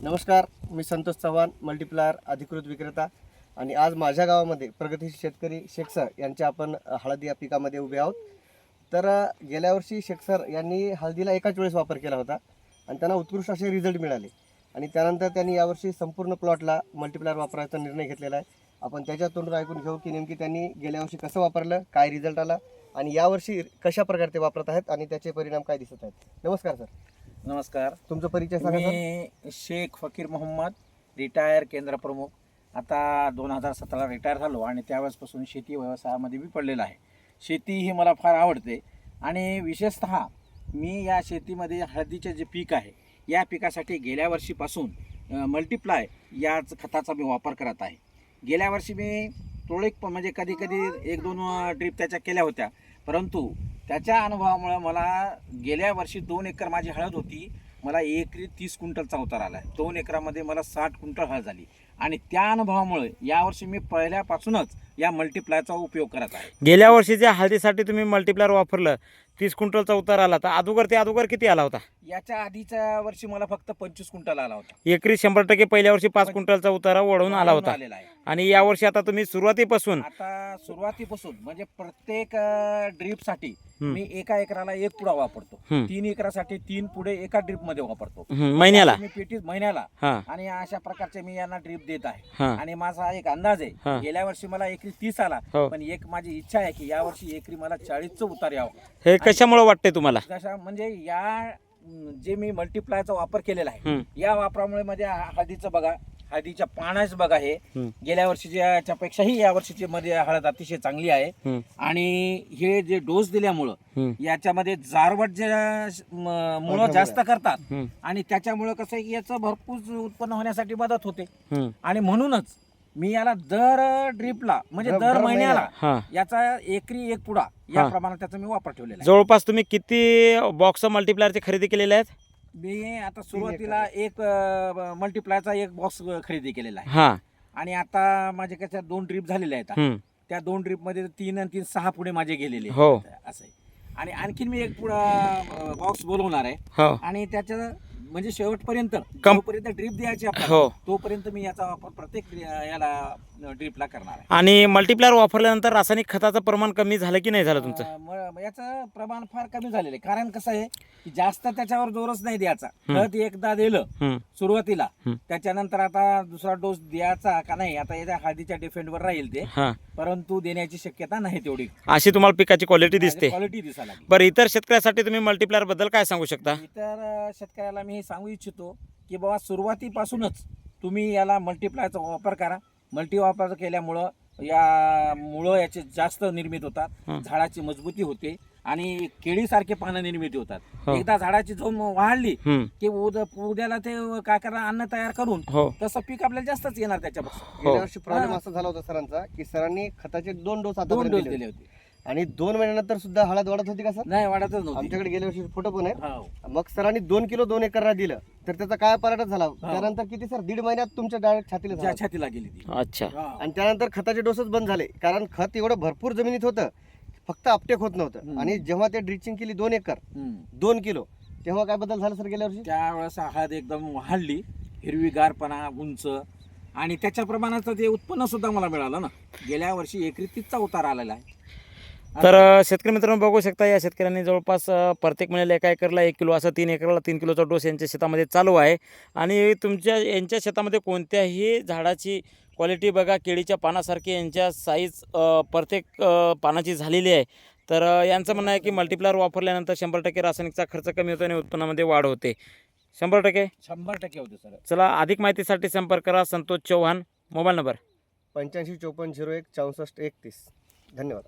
नमस्कार, मी संतोष चव्हाण, मल्टीप्लायर अधिकृत विक्रेता. आणि आज माझ्या गावामध्ये प्रगतीशील शेतकरी शेख सर यांच्या आपण हळदी या पिकामध्ये उभे आहोत. तर गेल्या वर्षी शेख सर यांनी हळदीला एकाच वेळेस वापर केला होता आणि त्यांना उत्कृष्ट असे रिझल्ट मिळाले. आणि त्यानंतर त्यांनी यावर्षी संपूर्ण प्लॉटला मल्टीप्लायर वापरायचा निर्णय घेतलेला आहे. आपण त्याच्या तोंडून ऐकून घेऊ की नेमकी त्यांनी गेल्या वर्षी कसं वापरलं, काय रिझल्ट आला आणि यावर्षी कशा प्रकारे ते वापरत आहेत आणि त्याचे परिणाम काय दिसत आहेत. नमस्कार सर. नमस्कार. तुमचा परिचय सांगा. मी शेख फकीर मोहम्मद, रिटायर केंद्र प्रमुख. आता 2017 रिटायर झालो आणि त्यावेळेसपासून शेती व्यवसायामध्ये मी पडलेला आहे. शेती ही मला फार आवडते आणि विशेषतः मी या शेतीमध्ये हळदीचे जे पीक आहे या पिकासाठी गेल्या वर्षीपासून मल्टीप्लाय याच खताचा मी वापर करत आहे. गेल्या वर्षी मी तुरळक म्हणजे कधी कधी 1-2 ड्रीप त्याच्या केल्या होत्या, परंतु त्याच्या अनुभवामुळे मला गेल्या वर्षी 2 एकर माझी हळद होती, मला एकरी 30 क्विंटलचा उतार आला आहे. 2 एकरामध्ये मला 60 क्विंटल हळद झाली आणि त्या अनुभवामुळे यावर्षी मी पहिल्यापासूनच या मल्टीप्लायचा उपयोग करत आहे. गेल्या वर्षीच्या हळदीसाठी तुम्ही मल्टीप्लायर वापरलं, 30 क्विंटलचा उतार आला. तर अगोदर किती आला होता? याच्या आधीच्या वर्षी मला फक्त 25 क्विंटल आला होता. एकरी 100% पहिल्या वर्षी 5 क्विंटलचा उतारा ओढवून आला होता. आणि यावर्षी आता तुम्ही सुरुवातीपासून म्हणजे प्रत्येक ड्रीपसाठी मी एका एकराला 1 पुडा वापरतो. 3 एकरासाठी 3 पुढे एका ड्रीप मध्ये वापरतो महिन्याला. मी पेटीत महिन्याला. आणि अशा प्रकारचे मी यांना ड्रीप देत आहे. आणि माझा एक अंदाज आहे, गेल्या वर्षी मला एकरी 30 आला, पण एक माझी इच्छा आहे की यावर्षी एकरी मला 40चं उतार यावं. हे कशामुळे वाटते तुम्हाला? कशा म्हणजे या जे मी मल्टीप्लायचा वापर केलेला आहे या वापरामुळे म्हणजे हळदीचं बघा, हळदीच्या पानाच बघा, हे गेल्या वर्षीच्या पेक्षाही या वर्षीची मध्ये हळद अतिशय चांगली आहे. आणि हे जे डोस दिल्यामुळं याच्यामध्ये जारवट जे मुळं जास्त करतात आणि त्याच्यामुळं कसं आहे की याचं भरपूर उत्पन्न होण्यासाठी मदत होते. आणि म्हणूनच मी याला दर ड्रीपला म्हणजे दर महिन्याला याचा एकरी 1 पुडा या प्रमाणात त्याचा मी वापर ठेवलेला आहे. जवळपास तुम्ही किती बॉक्स मल्टीप्लायरचे खरेदी केलेले आहेत? मी आता सुरुवातीला एक मल्टीप्लायचा 1 बॉक्स खरेदी केलेला आहे. आणि आता माझ्या कशा 2 ड्रीप झालेल्या आहेत. त्या 2 ड्रीप मध्ये 3 आणि 3 6 पुढे माझे गेलेले असं आहे. आणि आणखीन मी 1 पुढा बॉक्स बोलवणार आहे. आणि त्याच्या म्हणजे शेवटपर्यंत जोपर्यंत ड्रीप द्यायची आपल्याला तोपर्यंत मी याचा वापर प्रत्येक याला ड्रीपला करणार आहे. आणि मल्टीप्लायर वापरल्यानंतर रासायनिक खताचं प्रमाण कमी झालं की नाही झालं तुमचं? याचं प्रमाण फार कमी झालेलं आहे. कारण कसं आहे की जास्त त्याच्यावर जोरच नाही द्यायचा. खत एकदा दिलं सुरुवातीला, त्याच्यानंतर आता दुसरा डोस द्यायचा का नाही आता याच्या हळदीच्या डिफेंडवर राहील ते, परंतु देण्याची शक्यता नाही तेवढी. अशी तुम्हाला पिकाची क्वालिटी दिसते. क्वालिटी दिसायला. बरं, इतर शेतकऱ्यासाठी तुम्ही मल्टीप्लायर बद्दल काय सांगू शकता? इतर शेतकऱ्याला मी सांगू इच्छितो की बाबा सुरुवातीपासूनच तुम्ही याला मल्टीप्लायचा वापर करा. वापर केल्यामुळं या मुळं याचे जास्त निर्मित होतात, झाडाची मजबूती होते आणि केळीसारखे पानं निर्मिती होतात. एकदा झाडाची झोम वाढली की उद्याला ते काय करा, अन्न तयार करून तसं पीक आपल्याला जास्तच येणार त्याच्यापासून. गेल्या वर्षी प्रॉब्लेम असा झाला होता सरांचा की सरांनी खताचे 2 डोस दिले होते आणि 2 महिन्यानंतर सुद्धा हळद वाढत होती का सर? नाही, वाढतच नव्हती. आमच्याकडे गेल्या वर्षी फोटो पण आहे. मग सरांनी 2 किलो 2 एकरला दिलं तर त्याचा काय पराठा झाला. त्यानंतर किती सर 1.5 महिन्यात तुमच्या डायरेक्ट छातीला गेली ती. अच्छा. आणि त्यानंतर खताचे डोसच बंद झाले, कारण खत एवढं भरपूर जमिनीत होतं, फक्त अपटेक होत नव्हतं. आणि जेव्हा ते ड्रिचिंग केली 2 एकर 2 किलो, तेव्हा काय बदल झाला सर गेल्या वर्षी? त्यावेळेस हळद एकदम वाढली, हिरवीगारपणा, उंच, आणि त्याच्या प्रमाणाचं ते उत्पन्न सुद्धा मला मिळालं ना. गेल्या वर्षी एकरी 30चा उतार आलेला आहे. तर शेतकरी मित्रांनो बघू शकता, या शेतकऱ्यांनी जवळपास प्रत्येक महिन्याला 1 एकरला 1 किलो, असं 3 एकरला 3 किलोचा डोस यांच्या शेतामध्ये चालू आहे. आणि यांच्या शेतामध्ये कोणत्याही झाडाची क्वालिटी बघा, केळीच्या पानासारखी यांच्या साईज प्रत्येक पानाची झालेली आहे. तर यांचं म्हणणं आहे की मल्टीप्लायर वापरल्यानंतर 100% रासायनिकचा खर्च कमी होतो आणि उत्पन्नामध्ये वाढ होते. 100% होते सर. चला, अधिक माहितीसाठी संपर्क करा संतोष चव्हाण. Mobile number 85 54 01 64 31. धन्यवाद.